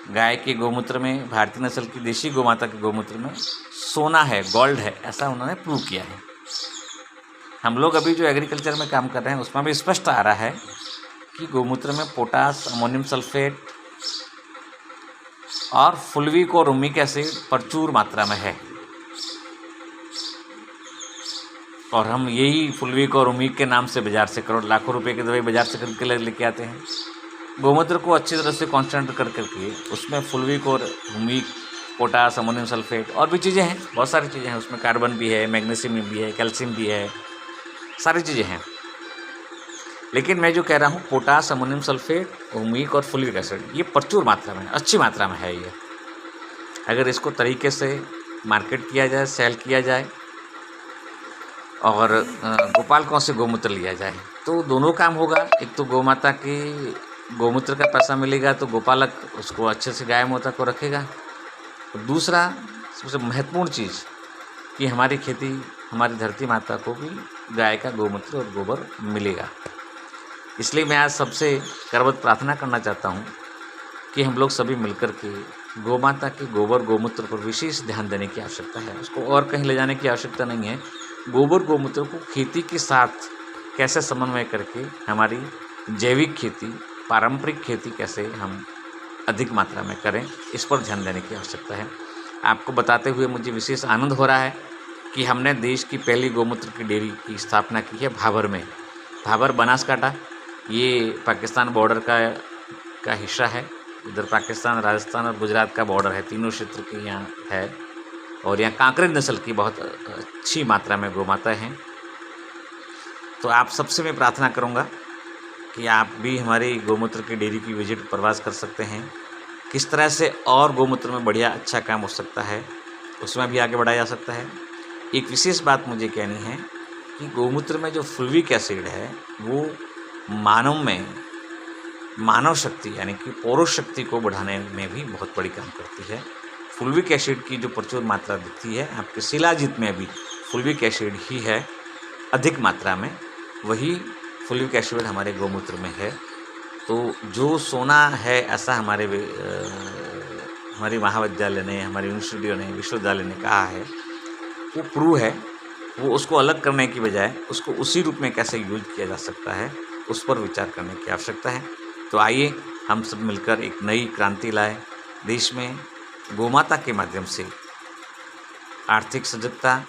गाय के गोमूत्र में, भारतीय नस्ल की देशी गोमाता के गोमूत्र में सोना है, गोल्ड है, ऐसा उन्होंने प्रूव किया है। हम लोग अभी जो एग्रीकल्चर में काम कर रहे हैं उसमें भी स्पष्ट आ रहा है कि गोमूत्र में पोटास, अमोनियम सल्फेट और फुल्विक और रूमिक एसिड प्रचुर मात्रा में है। और हम यही फुल्विक और रूमिक के नाम से बाज़ार से करोड़ लाखों रुपए की दवाई बाज़ार से खरीद के लेके आते हैं। गोमूत्र को अच्छी तरह से कॉन्सेंट्रेट करके उसमें फुल्विक और रूमिक, पोटास, अमोनियम सल्फेट और भी चीज़ें हैं, बहुत सारी चीज़ें हैं उसमें, कार्बन भी है, मैग्नीशियम भी है, कैल्शियम भी है, सारी चीज़ें हैं। लेकिन मैं जो कह रहा हूँ पोटास, अमोनियम सल्फेट, रूमिक और फुल्विक एसिड ये प्रचुर मात्रा में, अच्छी मात्रा में है। ये अगर इसको तरीके से मार्केट किया जाए, सेल किया जाए और गोपालकों से गोमूत्र लिया जाए तो दोनों काम होगा। एक तो गोमाता की गोमूत्र का पैसा मिलेगा तो गोपालक उसको अच्छे से गाय माता को रखेगा। और दूसरा सबसे महत्वपूर्ण चीज़ कि हमारी खेती, हमारी धरती माता को भी गाय का गोमूत्र और गोबर मिलेगा। इसलिए मैं आज सबसे करबद्ध प्रार्थना करना चाहता हूँ कि हम लोग सभी मिलकर के गोमाता के गोबर गोमूत्र पर विशेष ध्यान देने की आवश्यकता है। उसको और कहीं ले जाने की आवश्यकता नहीं है। गोबर गोमूत्र को खेती के साथ कैसे समन्वय करके हमारी जैविक खेती, पारंपरिक खेती कैसे हम अधिक मात्रा में करें, इस पर ध्यान देने की आवश्यकता है। आपको बताते हुए मुझे विशेष आनंद हो रहा है कि हमने देश की पहली गोमूत्र की डेयरी की स्थापना की है भाबर में। भाबर बनासकांठा, ये पाकिस्तान बॉर्डर का हिस्सा है। इधर पाकिस्तान, राजस्थान और गुजरात का बॉर्डर है, तीनों क्षेत्र की यहाँ है। और यहाँ कांकरेज नस्ल की बहुत अच्छी मात्रा में गोमाता हैं। तो आप सबसे मैं प्रार्थना करूँगा कि आप भी हमारी गोमूत्र की डेयरी की विजिट प्रवास कर सकते हैं। किस तरह से और गोमूत्र में बढ़िया अच्छा काम हो सकता है, उसमें भी आगे बढ़ाया जा सकता है। एक विशेष बात मुझे कहनी है कि गोमूत्र में जो फुल्विक एसिड है वो मानव शक्ति यानी कि पौरुष शक्ति को बढ़ाने में भी बहुत बड़ी काम करती है। फुल्विक एसिड की जो प्रचुर मात्रा दिखती है आपके शिलाजीत में भी फुल्विक एसिड ही है अधिक मात्रा में, वही फुल्विक एसिड हमारे गोमूत्र में है। तो जो सोना है ऐसा हमारे हमारी महाविद्यालय ने, हमारी यूनिवर्सिटियों ने, विश्वविद्यालय ने कहा है, वो प्रूव है। वो उसको अलग करने की बजाय उसको उसी रूप में कैसे यूज किया जा सकता है उस पर विचार करने की आवश्यकता है। तो आइए हम सब मिलकर एक नई क्रांति लाएं। देश में गोमाता के माध्यम से आर्थिक सजगता